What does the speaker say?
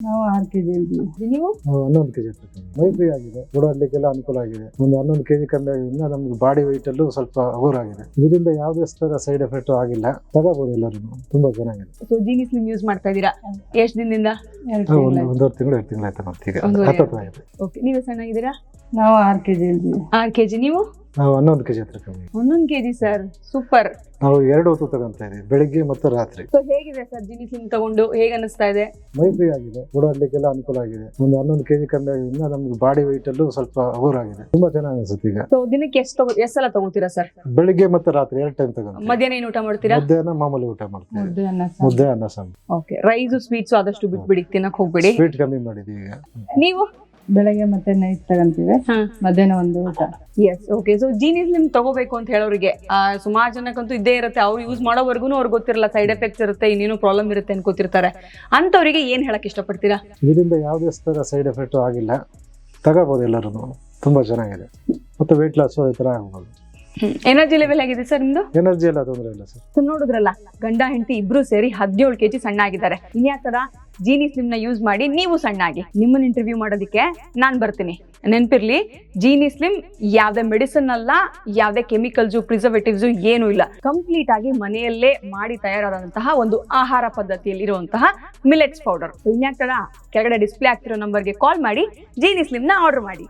ನಾವು 6 ಕೆಜಿ ಇದ್ದೀವಿ. ನೀವು 11 ಕೆಜಿ ಮೈ ಫ್ರೀ ಆಗಿದೆ, ಓಡಾಡ್ಲಿಕ್ಕೆಲ್ಲ ಅನುಕೂಲ ಆಗಿದೆ. ಒಂದು 11 ಕೆಜಿ ಕಮ್ಮಿ ಆಗಿದ್ದರಿಂದ ನಮ್ಗೆ ಬಾಡಿ ವೆಯ್ಟ್ ಅಲ್ಲೂ ಸ್ವಲ್ಪ ಹಗುರ ಆಗಿದೆ. ಇದರಿಂದ ಯಾವುದೇ ತರ ಸೈಡ್ ಎಫೆಕ್ಟ್ ಆಗಿಲ್ಲ, ತಗೋಬಹುದು ಎಲ್ಲರೂ, ತುಂಬಾ ಚೆನ್ನಾಗಿದೆ. ಸೊ ಜೀನಿ ಸ್ಲಿಮ್ ಯೂಸ್ ಮಾಡ್ತಾ ಇದ್ದೀರಾ ಎಷ್ಟು ದಿನದಿಂದ? 1.5 ತಿಂಗಳು 2 ತಿಂಗಳು ಆಯ್ತು ಮತ್ತೆ, ಈಗ ಹತ್ತತ್ರ ಆಗಿದೆ. ಓಕೆ, ನೀವು ಚೆನ್ನಾಗಿದ್ದೀರಾ? ನಾವು 6 ಕೆಜಿ ಇದ್ದೀವಿ. 6 ಕೆಜಿ. ನೀವು? ನಾವು 11 ಕೆಜಿ ಹತ್ರ ಕಮ್ಮಿ. 11 ಕೆಜಿ ಸರ್, ಸೂಪರ್. ನಾವು 2 ಹೊತ್ತು ತಗೊಂತ ಇದೀವಿ, ಬೆಳಿಗ್ಗೆ ಮತ್ತು ರಾತ್ರಿ. ಸೊ ಹೇಗಿದೆ ಸರ್ ಜೀನಿ ಸ್ಲಿಮ್ ತಗೊಂಡು, ಹೇಗೆ ಅನಿಸ್ತಾ ಇದೆ? ಮೈ ಫ್ರೀ ಆಗಿದೆ, ಓಡಾಡ್ಲಿಕ್ಕೆಲ್ಲ ಅನುಕೂಲ ಆಗಿದೆ. ಒಂದು 11 ಕೆಜಿ ಕಮ್ಮಿ ಆಗಿದ್ದರಿಂದ ನಮ್ಗೆ ಬಾಡಿ ವೆಯ್ಟ್ ಅಲ್ಲೂ ಸ್ವಲ್ಪ ಹಗುರ ಆಗಿದೆ, ತುಂಬಾ ಚೆನ್ನಾಗಿ ಅನ್ಸುತ್ತೆ ಈಗ. ಸೊ ದಿನಕ್ಕೆ ಎಷ್ಟು ಸಲ ತಗೋತೀರಾ ಸರ್? ಬೆಳಿಗ್ಗೆ ಮತ್ತೆ ರಾತ್ರಿ 2 ಟೈಮ್ ತಗೊಂತ. ಮಧ್ಯಾಹ್ನ ಏನು ಊಟ ಮಾಡ್ತೀರಾ? ಮಧ್ಯಾಹ್ನ ಮಾಮೂಲಿ ಊಟ ಮಾಡ್ತೀವಿ, ಮುದ್ದೆ ಅನ್ನ ಮುದ್ದೆ ಅನ್ನ ಸಾಂಬಾರ್. ಓಕೆ, ರೈಸ್ ಸ್ವೀಟ್ಸ್ ಆದಷ್ಟು ಬಿಟ್ಬಿಡಿ, ತಿನ್ನಕ್ ಹೋಗ್ಬಿಡಿ. ಸ್ವೀಟ್ ಕಮ್ಮಿ ಮಾಡಿದೀವಿ ಈಗ. ನೀವು? ಬೆಳಗ್ಗೆ ಮತ್ತೆ ನೈಟ್ ತಗೊಂತೀವಿ, ಮಧ್ಯಾಹ್ನ ಒಂದು ಊಟ. Yes, okay. ಸೊ ಜೀನಿ ಸ್ಲಿಮ್ ತಗೋಬೇಕು ಅಂತ ಹೇಳೋರಿಗೆ ಸುಮಾರು ಜನಕ್ಕಂತೂ ಇದ್ದೇ ಇರುತ್ತೆ. ಅವ್ರು ಯೂಸ್ ಮಾಡೋವರೆಗೂ ಅವ್ರಿಗೆ ಗೊತ್ತಿರಲ್ಲ, ಸೈಡ್ ಎಫೆಕ್ಟ್ಸ್ ಇರುತ್ತೆ, ಇನ್ನೇನು ಪ್ರಾಬ್ಲಮ್ ಇರುತ್ತೆ ಅನ್ಕೋತಿರ್ತಾರೆ. ಅಂತವರಿಗೆ ಏನ್ ಹೇಳಕ್ ಇಷ್ಟಪಡ್ತೀರಾ? ಇದರಿಂದ ಯಾವುದೇ ತರ ಸೈಡ್ ಎಫೆಕ್ಟ್ ಆಗಿಲ್ಲ, ತಗೋಬಹುದು ಎಲ್ಲರೂ, ತುಂಬಾ ಚೆನ್ನಾಗಿದೆ. ಮತ್ತೆ ವೆಯ್ಟ್ ಲಾಸ್ ಈ ತರ ಆಗ್ಬೋದು. ಎನರ್ಜಿ ಲೆವೆಲ್ ಆಗಿದೆ ಸರ್ ನಿಮ್ದು? ಎನರ್ಜಿ ಎಲ್ಲ ತೊಂದರೆ ಇಲ್ಲ ಸರ್. ಸೊ ನೋಡಿದ್ರಲ್ಲ, ಗಂಡ ಹೆಂಡತಿ ಇಬ್ರು ಸೇರಿ 17 ಕೆಜಿ ಸಣ್ಣ ಆಗಿದ್ದಾರೆ. ಇನ್ಯಾ ತರ ಜೀನಿ ಸ್ಲಿಮ್ ನ ಯೂಸ್ ಮಾಡಿ ನೀವು ಸಣ್ಣ ಆಗಿ. ನಿಮ್ಮನ್ನ ಇಂಟರ್ವ್ಯೂ ಮಾಡೋದಕ್ಕೆ ನಾನ್ ಬರ್ತೀನಿ. ನೆನ್ಪಿರ್ಲಿ, ಜೀನಿ ಸ್ಲಿಮ್ ಯಾವ್ದೇ ಮೆಡಿಸಿನ್ ಅಲ್ಲ, ಯಾವ್ದೇ ಕೆಮಿಕಲ್ಸ್ ಪ್ರಿಸರ್ವೇಟಿವ್ಸ್ ಏನೂ ಇಲ್ಲ. ಕಂಪ್ಲೀಟ್ ಆಗಿ ಮನೆಯಲ್ಲೇ ಮಾಡಿ ತಯಾರಾದಂತಹ ಒಂದು ಆಹಾರ ಪದ್ಧತಿಯಲ್ಲಿ ಇರುವಂತಹ ಮಿಲೆಟ್ಸ್ ಪೌಡರ್. ಇನ್ಯಾಕ್ ತರ ಕೆಳಗಡೆ ಡಿಸ್ಪ್ಲೇ ಆಗ್ತಿರೋ ನಂಬರ್ಗೆ ಕಾಲ್ ಮಾಡಿ ಜೀನಿ ಸ್ಲಿಮ್ ನ ಆರ್ಡರ್ ಮಾಡಿ.